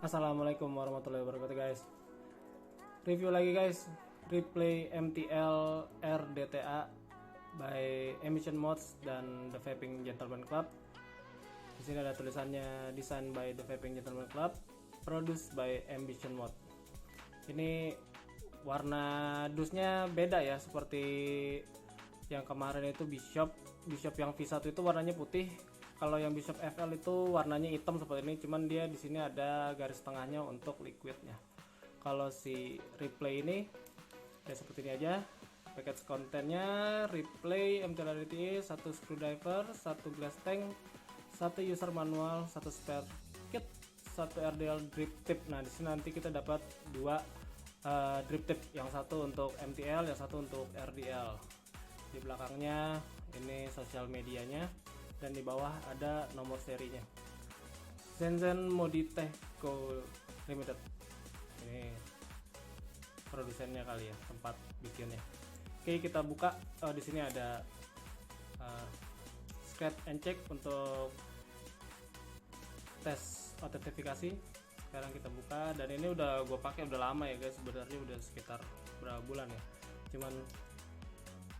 Assalamualaikum warahmatullahi wabarakatuh guys. Review lagi guys, replay MTL RDTA by Emission Mods dan The Vaping Gentleman Club. Di sini ada tulisannya design by The Vaping Gentleman Club, produced by Ambition Mod. Ini warna dusnya beda ya, seperti yang kemarin itu Bishop yang V1 itu warnanya putih. Kalau yang Bishop FL itu warnanya hitam seperti ini, cuman dia di sini ada garis tengahnya untuk liquidnya. Kalau si replay ini ya seperti ini aja. Package kontennya replay MTL RDTA, 1 screwdriver, 1 glass tank, 1 user manual, 1 spare kit, 1 RDL drip tip. Nah, di sini nanti kita dapat 2 drip tip, yang satu untuk MTL, yang satu untuk RDL. Di belakangnya ini sosial medianya, dan di bawah ada nomor serinya. Shenzhen Moditech Co Limited. Ini produsennya kali ya, tempat bikinnya. Oke, kita buka. Di sini ada scratch and check untuk tes autentifikasi. Sekarang kita buka, dan ini udah gue pakai udah lama ya guys. Sebenarnya udah sekitar berapa bulan ya. Cuman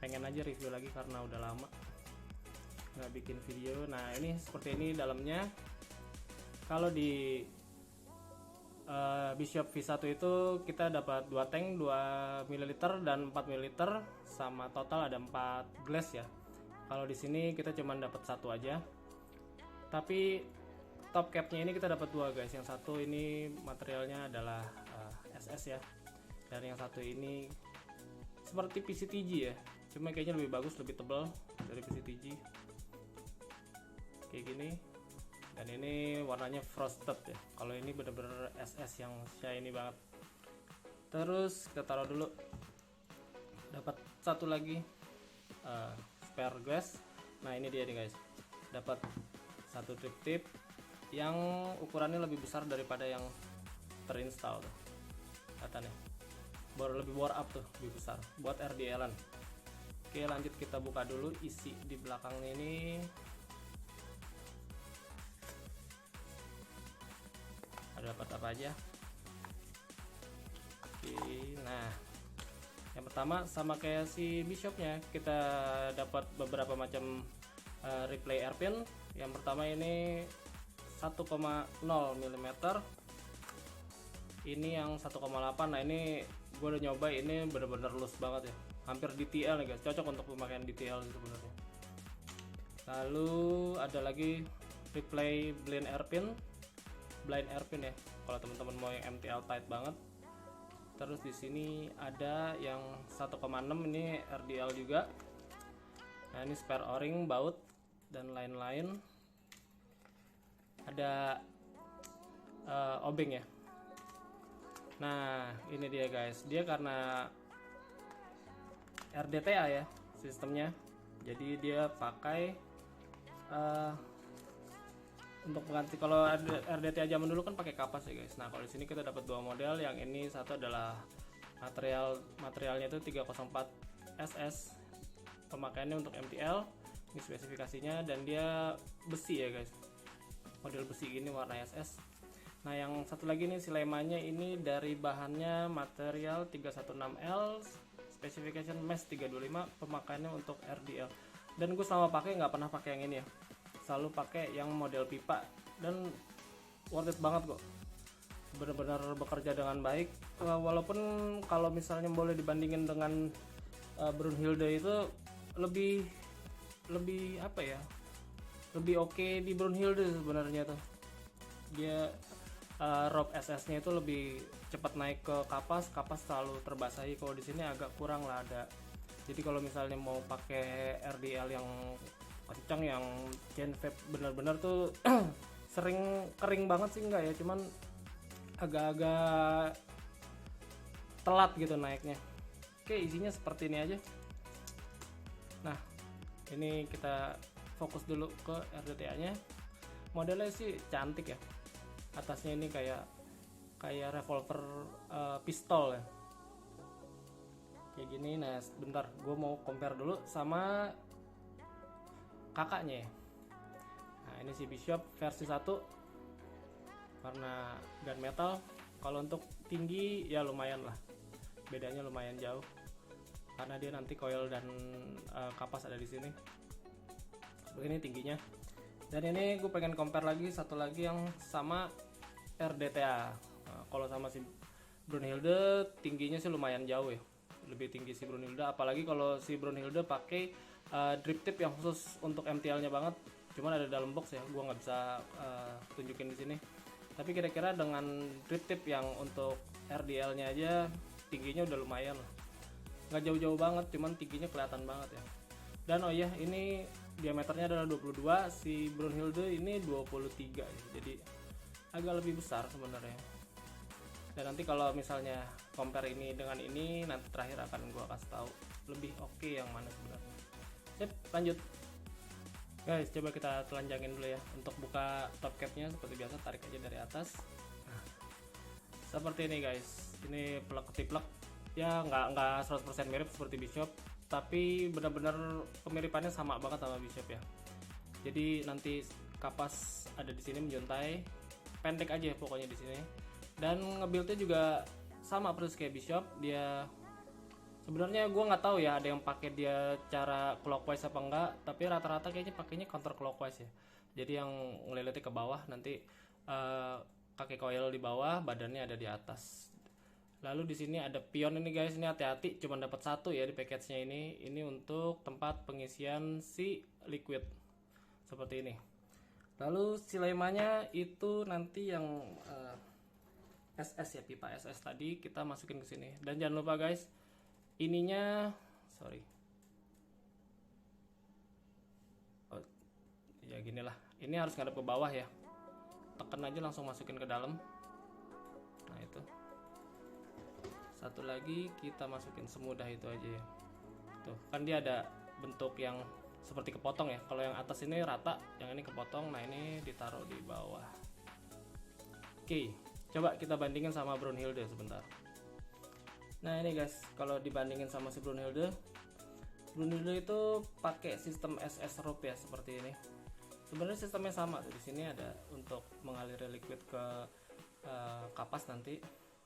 pengen aja review lagi karena udah lama nggak bikin video. Nah, ini seperti ini dalamnya. Kalau di Bishop V1 itu kita dapat 2 tank 2 ml dan 4 ml, sama total ada 4 glass ya. Kalau di sini kita cuma dapat satu aja, tapi top capnya ini kita dapat 2 guys. Yang satu ini materialnya adalah SS ya, dan yang satu ini seperti PCTG ya, cuma kayaknya lebih bagus, lebih tebal dari PCTG kayak gini. Dan ini warnanya frosted ya. Kalau ini bener-bener SS yang shiny banget. Terus kita taruh dulu. Dapat satu lagi spare glass. Nah, ini dia nih guys. Dapat satu drip tip yang ukurannya lebih besar daripada yang terinstall tuh. Katanya lebih bore up tuh, lebih besar buat RDL-an. Oke, lanjut kita buka dulu isi di belakangnya ini. Dapat apa aja. Oke, nah yang pertama sama kayak si Bishopnya, kita dapat beberapa macam replay airpin. Yang pertama ini 1,0 mm, ini yang 1,8. Nah, ini gue udah nyoba, ini bener-bener loose banget ya, hampir DTL nih guys, cocok untuk pemakaian DTL sebenarnya. Lalu ada lagi replay blind airpin ya, kalau teman-teman mau yang MTL tight banget. Terus di sini ada yang 1,6, ini RDL juga. Nah, ini spare o-ring, baut dan lain-lain. Ada obeng ya. Nah, ini dia guys, dia karena RDTA ya sistemnya, jadi dia pakai untuk mengganti. Kalau RDTA zaman dulu kan pakai kapas ya guys. Nah, kalau di sini kita dapat 2 model. Yang ini satu adalah materialnya itu 304 SS, pemakaiannya untuk MTL. Ini spesifikasinya, dan dia besi ya guys, model besi gini warna SS. Nah, yang satu lagi nih silemanya, ini dari bahannya material 316L, specification mesh 325, pemakaiannya untuk RDL. Dan gue selama pakai nggak pernah pakai yang ini ya, selalu pakai yang model pipa, dan worth it banget kok, benar-benar bekerja dengan baik. Walaupun kalau misalnya boleh dibandingin dengan Brunhilde itu lebih apa ya, lebih oke di Brunhilde sebenarnya tuh. Dia rope SS nya itu lebih cepat naik ke kapas selalu terbasahi. Kalau di sini agak kurang lah ada. Jadi kalau misalnya mau pakai RDL yang kencang, yang chain vape benar-benar tuh sering kering banget sih enggak ya, cuman agak-agak telat gitu naiknya. Oke, isinya seperti ini aja. Nah, ini kita fokus dulu ke RDTA nya. Modelnya sih cantik ya, atasnya ini kayak revolver pistol ya, kayak gini. Nah, bentar, gue mau compare dulu sama kakaknya ya. Nah, ini si Bishop versi 1. karena gunmetal. Kalau untuk tinggi ya lumayan lah, bedanya lumayan jauh karena dia nanti coil dan kapas ada di sini. Begini tingginya. Dan ini gue pengen compare lagi satu lagi yang sama RDTA. Nah, kalau sama si Brunhilde tingginya sih lumayan jauh ya, lebih tinggi si Brunhilde. Apalagi kalau si Brunhilde pakai drip tip yang khusus untuk MTL-nya banget. Cuman ada dalam box ya, gue nggak bisa tunjukin di sini. Tapi kira-kira dengan drip tip yang untuk RDL-nya aja tingginya udah lumayan lah. Nggak jauh-jauh banget, cuman tingginya kelihatan banget ya. Dan oh iya, ini diameternya adalah 22, si Brunhilde ini 23 ya. Jadi agak lebih besar sebenarnya. Dan nanti kalau misalnya compare ini dengan ini, nanti terakhir akan gua kasih tahu lebih oke yang mana sebenarnya. Sip, lanjut. Guys, coba kita telanjangin dulu ya. Untuk buka top capnya seperti biasa, tarik aja dari atas. Nah, seperti ini guys. Ini plug ketiplek. Ya nggak 100% mirip seperti Bishop, tapi benar-benar kemiripannya sama banget sama Bishop ya. Jadi nanti kapas ada di sini menjuntai, pendek aja pokoknya di sini. Dan ngebuildnya juga sama persis kayak Bishop. Dia sebenarnya gue nggak tahu ya, ada yang pakai dia cara clockwise apa enggak, tapi rata-rata kayaknya pakainya counter clockwise ya. Jadi yang ngelilitnya ke bawah, nanti kaki coil di bawah, badannya ada di atas. Lalu di sini ada pion ini guys, ini hati-hati, cuma dapat satu ya di package-nya ini. Ini untuk tempat pengisian si liquid seperti ini. Lalu silemanya itu nanti yang SS ya, pipa SS tadi kita masukin ke sini. Dan jangan lupa guys, ininya ya ginilah, ini harus ngadep ke bawah ya, tekan aja langsung masukin ke dalam. Nah itu satu lagi kita masukin semudah itu aja ya. Tuh kan dia ada bentuk yang seperti kepotong ya, kalau yang atas ini rata, yang ini kepotong. Nah ini ditaruh di bawah. Oke, coba kita bandingin sama Brunhilde sebentar. Nah ini guys, kalau dibandingin sama si Brunhilde itu pakai sistem SS rope ya, seperti ini. Sebenarnya sistemnya sama tuh, di sini ada untuk mengalir liquid ke kapas nanti.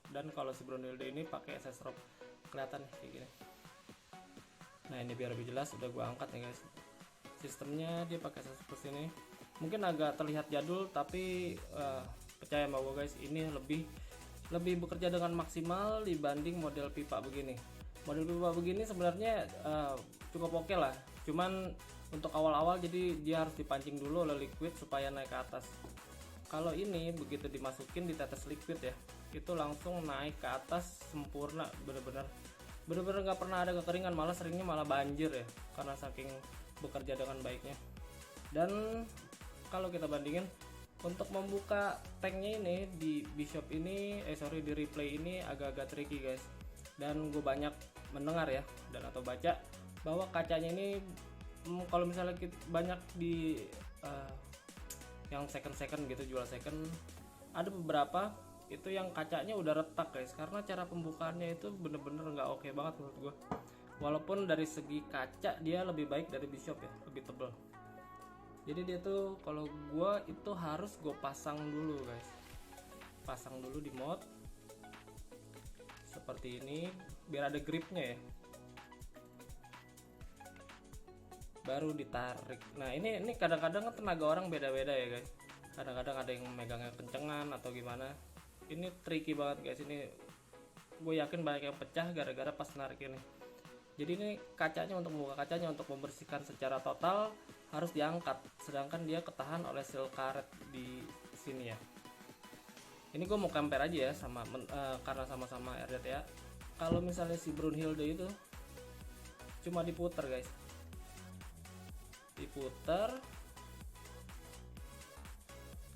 Dan kalau si Brunhilde ini pakai SS rope, kelihatan kayak gini. Nah ini biar lebih jelas, udah gua angkat nih guys. Sistemnya dia pakai SS seperti ini. Mungkin agak terlihat jadul, tapi percaya sama gua guys, ini lebih bekerja dengan maksimal dibanding model pipa begini. Model pipa begini sebenarnya cukup oke lah, cuman untuk awal-awal jadi dia harus dipancing dulu oleh liquid supaya naik ke atas. Kalau ini begitu dimasukin di tetes liquid ya, itu langsung naik ke atas sempurna, bener-bener nggak pernah ada kekeringan, malah seringnya malah banjir ya, karena saking bekerja dengan baiknya. Dan kalau kita bandingin, untuk membuka tanknya ini di Bishop ini, di replay ini agak-agak tricky guys. Dan gue banyak mendengar ya, dan atau baca bahwa kacanya ini kalau misalnya kita banyak di yang second gitu, jual second, ada beberapa itu yang kacanya udah retak guys, karena cara pembukaannya itu bener-bener nggak oke banget menurut gue. Walaupun dari segi kaca dia lebih baik dari Bishop ya, lebih tebal. Jadi dia tuh kalau gue itu harus gue pasang dulu guys, pasang dulu di mod seperti ini biar ada gripnya ya, baru ditarik. Nah ini kadang-kadang tenaga orang beda-beda ya guys, kadang-kadang ada yang megangnya kencengan atau gimana. Ini tricky banget guys, ini gue yakin banyak yang pecah gara-gara pas narik ini. Jadi ini kacanya, untuk membuka kacanya, untuk membersihkan secara total harus diangkat, sedangkan dia ketahan oleh seal karet di sini ya. Ini gue mau compare aja ya sama karena sama-sama RDTA. Kalau misalnya si Brunhilde itu cuma diputer guys, diputer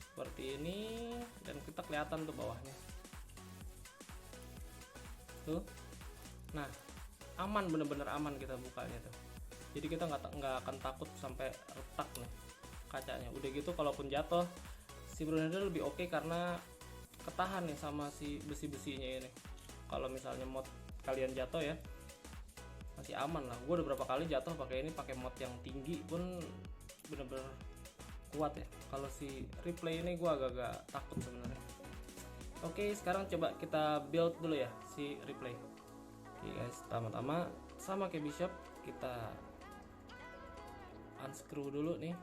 seperti ini, dan kita kelihatan tuh bawahnya tuh. Nah aman, bener-bener aman kita bukanya tuh. Jadi kita nggak akan takut sampai retak nih kacanya. Udah gitu kalaupun jatuh, si Brunhilde lebih oke karena ketahan nih sama si besi-besinya ini. Kalau misalnya mod kalian jatuh ya, masih aman lah. Gue udah berapa kali jatuh pakai ini, pakai mod yang tinggi pun bener-bener kuat ya. Kalau si replay ini gue agak-agak takut sebenarnya. Oke, sekarang coba kita build dulu ya si replay. Oke guys, pertama-tama sama kayak Bishop, kita unscrew dulu nih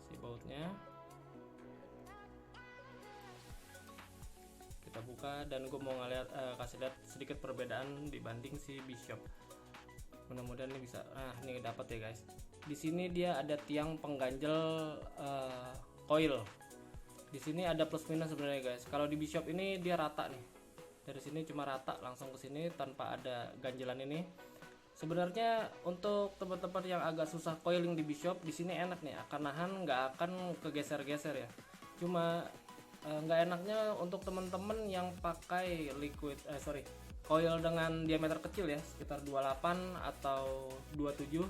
si bautnya. Kita buka dan gue mau kasih lihat sedikit perbedaan dibanding si Bishop. Mudah-mudahan ini bisa. Nah, ini dapat ya guys. Di sini dia ada tiang pengganjel coil. Di sini ada plus minus sebenarnya guys. Kalau di Bishop ini dia rata nih. Dari sini cuma rata langsung ke sini tanpa ada ganjelan ini. Sebenarnya untuk teman-teman yang agak susah coiling di Bishop, di sini enak nih, akan nahan, nggak akan kegeser-geser ya. Cuma nggak enaknya untuk teman-teman yang pakai coil dengan diameter kecil ya, sekitar 28 atau 27.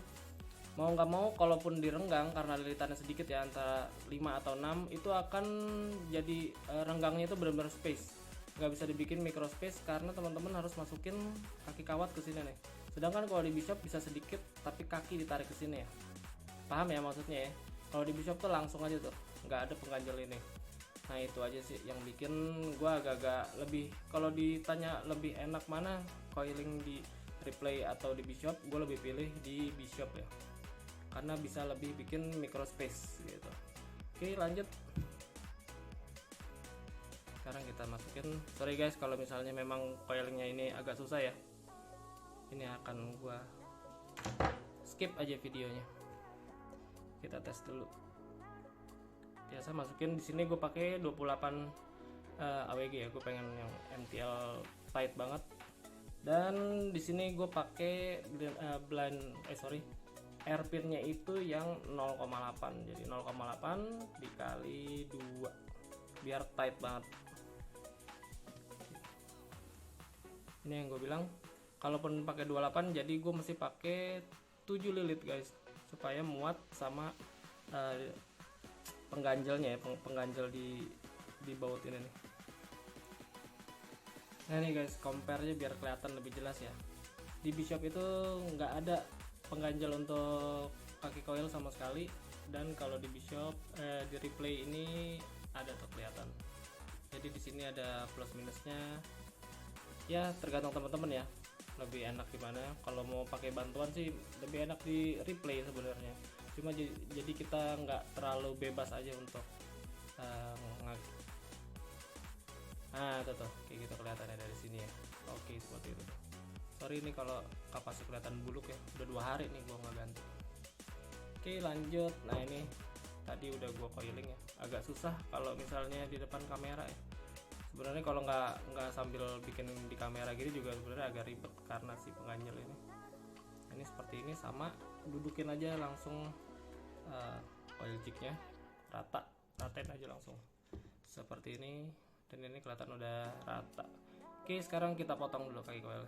Mau nggak mau, kalaupun direnggang karena lilitannya sedikit ya, antara 5 atau 6, itu akan jadi renggangnya itu benar-benar space, nggak bisa dibikin micro space karena teman-teman harus masukin kaki kawat ke sini nih. Sedangkan kalau di Bishop bisa sedikit tapi kaki ditarik ke sini ya. Paham ya maksudnya ya? Kalau di Bishop tuh langsung aja tuh, nggak ada pengganjel ini. Nah itu aja sih yang bikin gua agak-agak lebih, kalau ditanya lebih enak mana coiling di replay atau di Bishop, gue lebih pilih di Bishop ya, karena bisa lebih bikin micro space gitu. Oke, lanjut. Sekarang kita masukin, sorry guys kalau misalnya memang coilingnya ini agak susah ya, ini akan gua skip aja videonya. Kita tes dulu. Biasa masukin di sini gue pakai 28 AWG ya, gue pengen yang MTL tight banget. Dan di sini gue pakai air pinnya itu yang 0,8, jadi 0,8 dikali 2 biar tight banget. Ini yang gue bilang, kalaupun pakai 28 jadi gue mesti pakai 7 lilit guys, supaya muat sama pengganjelnya ya, pengganjel di baut ini nih. Nah nih guys, compare-nya biar kelihatan lebih jelas ya. Di Bishop itu nggak ada pengganjel untuk kaki coil sama sekali, dan kalau di Bishop di replay ini ada tuh kelihatan. Jadi di sini ada plus minusnya. Ya tergantung teman-teman ya, lebih enak gimana. Kalau mau pakai bantuan sih lebih enak di replay sebenarnya. Cuma jadi kita nggak terlalu bebas aja untuk nah itu tuh kayak gitu kelihatannya dari sini ya. Oke, seperti itu. Sorry ini kalau kapasnya kelihatan buluk ya, udah 2 hari nih gua nggak ganti. Oke, lanjut. Nah ini tadi udah gua coiling ya, agak susah kalau misalnya di depan kamera ya. Sebenarnya kalau nggak sambil bikin di kamera gini juga sebenarnya agak ribet karena si pengganjel ini. Ini seperti ini, sama dudukin aja langsung coil jignya, ratain aja langsung seperti ini, dan ini kelihatan udah rata. Oke, sekarang kita potong dulu kaki coil.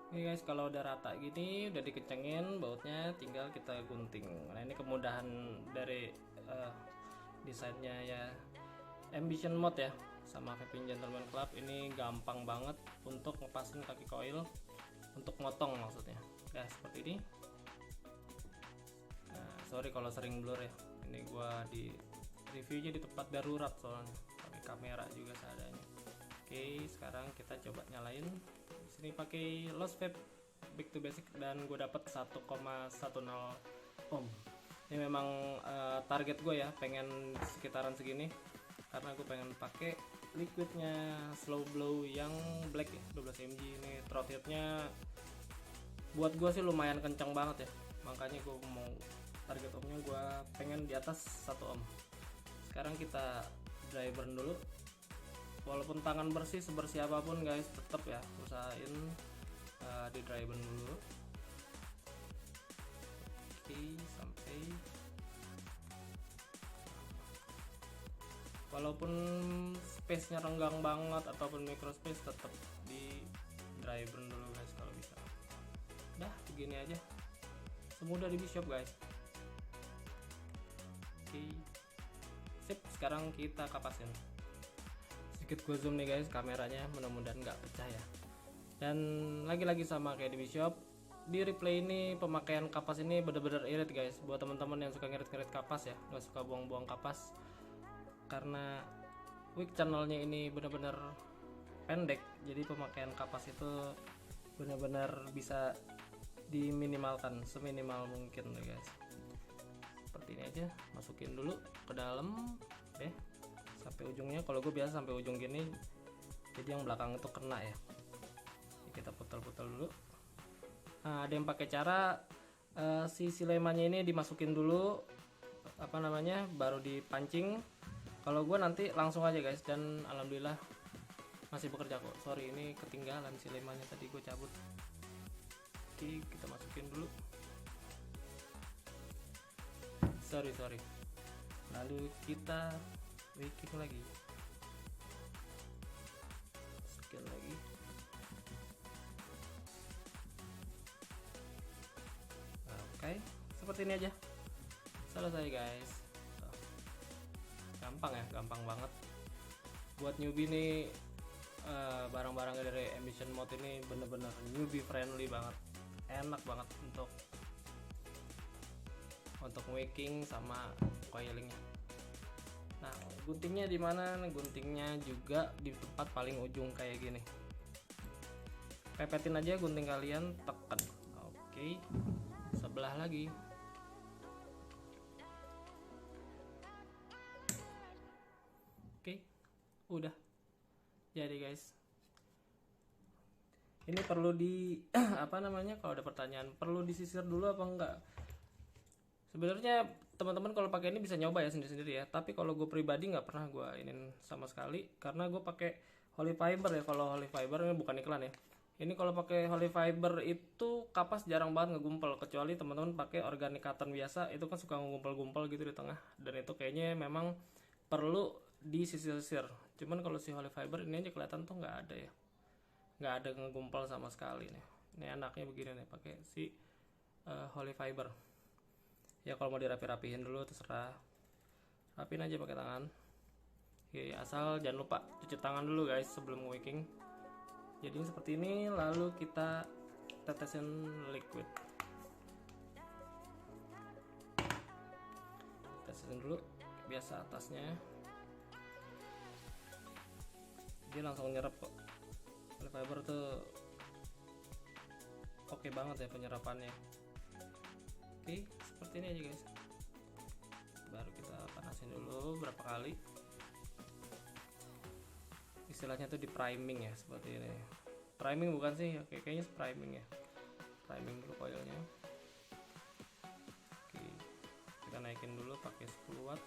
Oke guys, kalau udah rata gini, udah dikencengin bautnya, tinggal kita gunting. Nah ini kemudahan dari desainnya ya Ambition Mode ya, sama Vaping Gentleman Club. Ini gampang banget untuk ngepasin kaki coil, untuk motong maksudnya. Nah seperti ini. Nah sorry kalau sering blur ya, ini gua di reviewnya di tempat darurat soalnya, pakai kamera juga seadanya. Oke, sekarang kita coba nyalain. Di sini pakai Lost Vape Back to Basic dan gue dapet 1,10 ohm. Ini memang target gue ya, pengen sekitaran segini karena gue pengen pakai liquidnya Slow Blow yang black ya, 12 mg. Ini throat heatnya buat gue sih lumayan kencang banget ya, makanya gue mau target ohmnya gue pengen di atas 1 ohm. Sekarang kita dry burn dulu. Walaupun tangan bersih sebersih apapun guys, tetap ya usahain di dry burn dulu. Oke, sampai walaupun space nya renggang banget ataupun micro space, tetap di dry burn dulu guys kalau bisa. Dah begini aja, semudah di Bishop guys. Oke, sip. Sekarang kita kapasin. Sedikit gue zoom nih guys kameranya, mudah-mudahan nggak pecah ya. Dan lagi-lagi sama kayak di Bishop, di replay ini pemakaian kapas ini bener-bener irit guys. Buat teman-teman yang suka ngirit-ngirit kapas ya, nggak suka buang-buang kapas, karena wick channelnya ini benar-benar pendek, jadi pemakaian kapas itu benar-benar bisa diminimalkan seminimal mungkin guys. Seperti ini aja, masukin dulu ke dalam deh sampai ujungnya. Kalau gue biasa sampai ujung gini, jadi yang belakang itu kena ya. Kita putar-putar dulu. Nah, ada yang pakai cara si silemannya ini dimasukin dulu baru dipancing. Kalau gue nanti langsung aja guys, dan alhamdulillah masih bekerja kok. Sorry, ini ketinggalan silemannya tadi gue cabut. Oke, kita masukin dulu. Sorry. Lalu kita wicking lagi. Sekian lagi. Oke, seperti ini aja. Selesai guys. Gampang ya, gampang banget. Buat newbie nih, barang-barangnya dari Ambition Mode ini bener-bener newbie friendly banget. Enak banget untuk wicking sama coilingnya. Nah, guntingnya di mana? Guntingnya juga di tempat paling ujung kayak gini. Pepetin aja gunting kalian, tekan. Oke, sebelah lagi. Oke, udah jadi guys. Ini perlu di kalau ada pertanyaan, perlu disisir dulu apa enggak? Sebenarnya teman-teman kalau pakai ini bisa nyoba ya sendiri-sendiri ya. Tapi kalau gue pribadi nggak pernah gue inin sama sekali, karena gue pakai Holy Fiber ya. Kalau Holy Fiber ini bukan iklan ya. Ini kalau pakai Holy Fiber itu kapas jarang banget ngegumpel, kecuali teman-teman pakai organic cotton biasa, itu kan suka ngumpel-gumpel gitu di tengah, dan itu kayaknya memang perlu disisir-sisir. Cuman kalau si Holy Fiber ini aja kelihatan tuh nggak ada ya, nggak ada ngegumpel sama sekali nih. Ini enaknya begini nih, pakai si Holy Fiber. Ya kalau mau dirapi-rapihin dulu terserah, rapiin aja pakai tangan. Oke, asal jangan lupa cuci tangan dulu guys sebelum wicking. Jadi seperti ini, lalu kita tetesin liquid. Tetesin dulu biasa atasnya, dia langsung nyerap kok. Holy Fiber tuh oke banget ya penyerapannya. Oke, seperti ini aja guys. Baru kita panasin dulu berapa kali. Istilahnya tuh di priming ya, seperti ini. Priming bukan sih? Oke, kayaknya priming ya. Priming dulu coilnya. Oke, kita naikin dulu pakai 10 watt.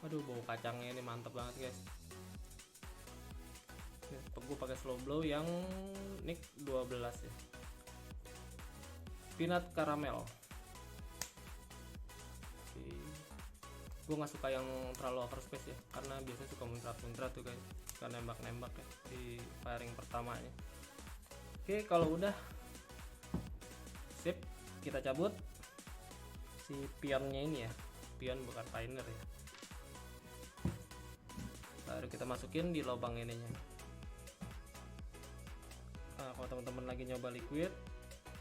Waduh, bau kacangnya ini mantap banget guys. Gue pakai slow blow yang NIK 12 ya. Peanut caramel. Oke. Gue nggak suka yang terlalu overspace ya, karena biasanya suka muncrat-muncrat tuh guys, suka nembak-nembak ya di firing pertamanya. Oke, kalau udah sip, kita cabut si pionnya ini ya, pion bukan pioneer ya. Baru kita masukin di lubang ininya. Nah, kalau teman-teman lagi nyoba liquid,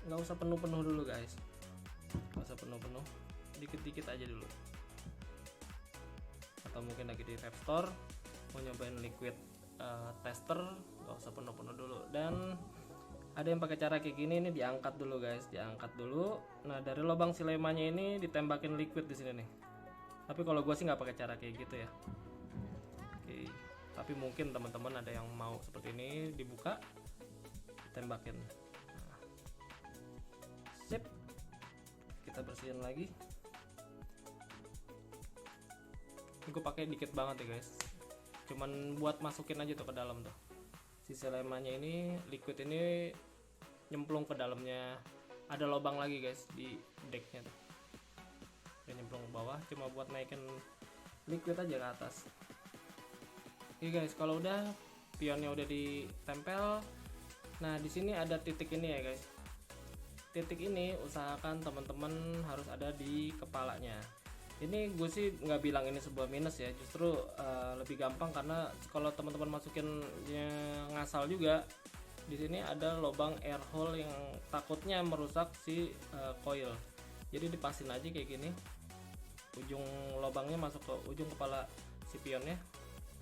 nggak usah penuh-penuh dulu guys, nggak usah penuh-penuh, dikit-dikit aja dulu. Atau mungkin lagi di vape store mau nyobain liquid tester, nggak usah penuh-penuh dulu. Dan ada yang pakai cara kayak gini, ini diangkat dulu guys, diangkat dulu. Nah, dari lubang silemanya ini ditembakin liquid di sini nih. Tapi kalau gue sih nggak pakai cara kayak gitu ya. Oke, tapi mungkin teman-teman ada yang mau seperti ini, dibuka, tembakin. Nah, sip, kita bersihin lagi. Ini gue pakai dikit banget ya guys, cuman buat masukin aja tuh ke dalam tuh. Si silemanya ini, liquid ini nyemplung ke dalamnya. Ada lubang lagi guys di decknya tuh, dia nyemplung ke bawah, cuma buat naikin liquid aja ke atas. Oke guys, kalau udah pionnya udah ditempel, nah di sini ada titik ini ya guys. Titik ini usahakan teman-teman harus ada di kepalanya. Ini gue sih nggak bilang ini sebuah minus ya, justru lebih gampang, karena kalau teman-teman masukin ngasal juga, di sini ada lubang air hole yang takutnya merusak si coil. Jadi dipasin aja kayak gini, ujung lubangnya masuk ke ujung kepala si pionnya.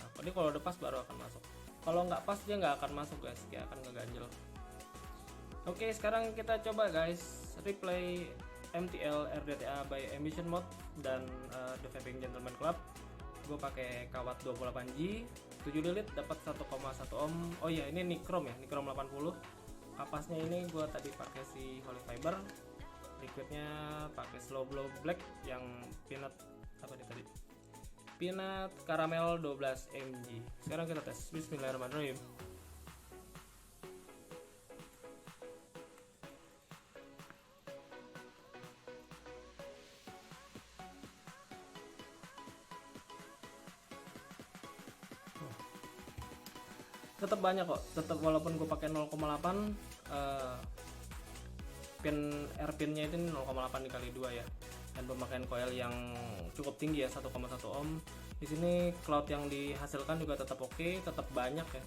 Nah, ini kalau udah pas baru akan masuk. Kalau nggak pas dia nggak akan masuk guys, dia akan ngeganjel. Oke, sekarang kita coba guys replay MTL RDTA by Ambition Mode dan The Vaping Gentleman Club. Gue pakai kawat 28G 7 lilit dapat 1,1 ohm. Oh iya, ini Nichrome ya, Nichrome 80. Kapasnya ini gue tadi pakai si Holy Fiber. Liquidnya pakai Slow Blow Black yang peanut apa nih tadi? Peanut Caramel 12 mg. Sekarang kita tes. Bismillahirrahmanirrahim. Tetap banyak kok, tetap walaupun gue pakai 0,8 air pinnya itu 0,8 dikali 2 ya, dan pemakaian coil yang cukup tinggi ya, 1,1 ohm. Di sini cloud yang dihasilkan juga tetap oke, tetap banyak ya.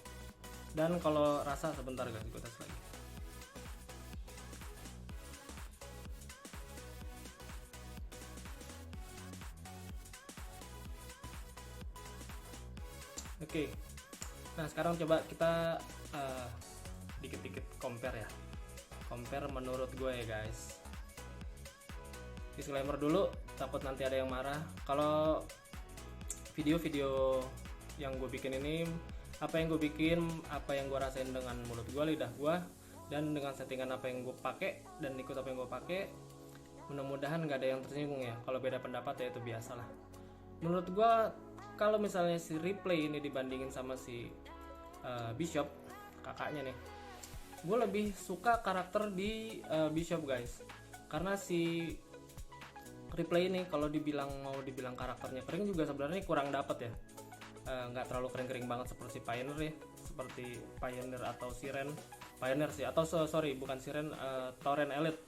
Dan kalau rasa sebentar guys, gue tes lagi. Oke. Nah sekarang coba kita dikit-dikit compare ya, compare menurut gue ya guys. Disclaimer dulu, takut nanti ada yang marah. Kalau video-video yang gue bikin ini, apa yang gue bikin, apa yang gue rasain dengan mulut gue, lidah gue, dan dengan settingan apa yang gue pakai dan ikut apa yang gue pakai. Mudah-mudahan nggak ada yang tersinggung ya. Kalau beda pendapat ya itu biasalah. Menurut gue, kalau misalnya si replay ini dibandingin sama si Bishop, kakaknya nih, gue lebih suka karakter di Bishop guys, karena si replay ini kalau mau dibilang karakternya kering juga sebenarnya kurang dapet ya. Nggak terlalu kering-kering banget seperti Pioneer ya, seperti Pioneer atau Siren. Pioneer sih, atau sorry bukan Siren, Tauren Elite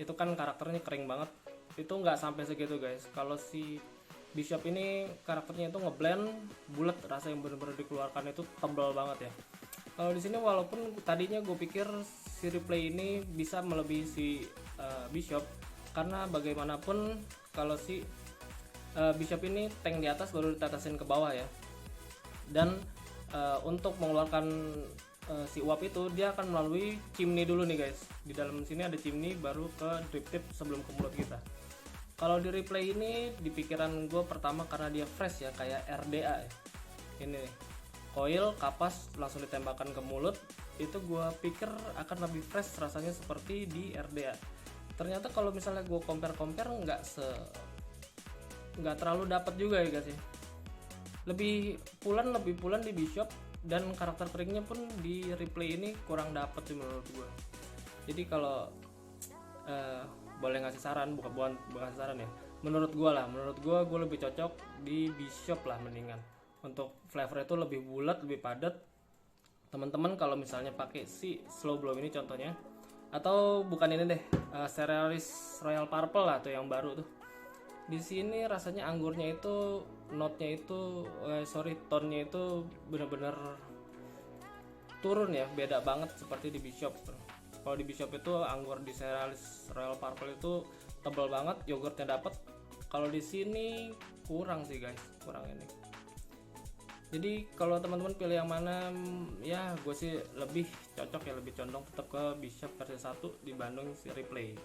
itu kan karakternya kering banget, itu nggak sampai segitu guys. Kalau si Bishop ini karakternya itu ngeblend bulat, rasa yang benar-benar dikeluarkan itu tebal banget ya. Kalau di sini walaupun tadinya gue pikir si replay ini bisa melebihi si Bishop, karena bagaimanapun kalau si Bishop ini tank di atas baru ditatasin ke bawah ya, dan untuk mengeluarkan si uap itu dia akan melalui chimney dulu nih guys. Di dalam sini ada chimney baru ke drip tip sebelum ke mulut kita. Kalau di replay ini di pikiran gue pertama karena dia fresh ya, kayak RDA ya. Ini coil kapas langsung ditembakkan ke mulut, itu gue pikir akan lebih fresh rasanya seperti di RDA. Ternyata kalau misalnya gue compare nggak terlalu dapat juga ya guys ya. Lebih pulen di Bishop, dan karakter keringnya pun di replay ini kurang dapat sih menurut gue. Jadi kalau boleh ngasih saran, bukan saran ya, menurut gue lebih cocok di Bishop lah mendingan. Untuk flavor itu lebih bulat, lebih padat. Teman-teman kalau misalnya pakai si Slow Blow ini contohnya, atau bukan ini deh, Cerealis Royal Purple lah tuh yang baru tuh. Di sini rasanya anggurnya itu, note-nya itu, tone-nya itu benar-benar turun ya, beda banget seperti di Bishop. Kalau di Bishop itu anggur di Cerealis Royal Purple itu tebal banget, yogurtnya dapet. Kalau di sini kurang sih guys, kurang ini. Jadi kalau teman-teman pilih yang mana, ya gue sih lebih cocok ya, lebih condong tetap ke Bishop versi 1 dibanding si replay.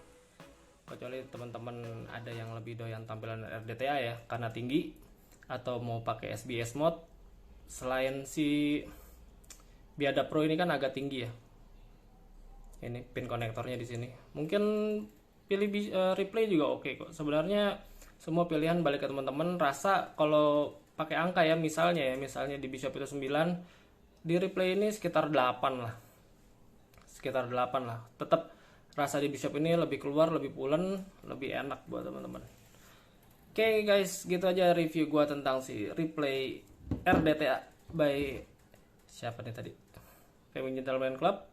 Kecuali teman-teman ada yang lebih doyan tampilan RDTA ya karena tinggi, atau mau pakai SBS mode. Selain si Biada Pro ini kan agak tinggi ya. Ini pin konektornya di sini. Mungkin pilih replay juga oke kok. Sebenarnya semua pilihan balik ke teman-teman. Rasa kalau pakai angka ya, misalnya di Bishop itu 9, di replay ini sekitar 8 lah. Sekitar 8 lah. Tetap rasa di Bishop ini lebih keluar, lebih pulen, lebih enak buat teman-teman. Oke guys, gitu aja review gua tentang si replay RDTA by siapa nih tadi? Vaping Gentleman Club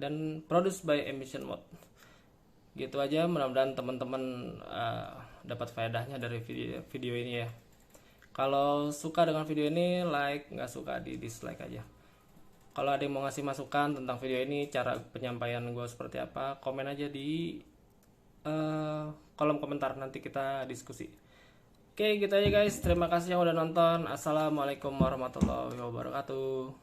dan produced by Ambition Mode. Gitu aja, mudah-mudahan teman-teman dapat faedahnya dari video ini ya. Kalau suka dengan video ini, like, nggak suka di dislike aja. Kalau ada yang mau ngasih masukan tentang video ini, cara penyampaian gue seperti apa, komen aja di kolom komentar, nanti kita diskusi. Oke, gitu aja guys. Terima kasih yang udah nonton. Assalamualaikum warahmatullahi wabarakatuh.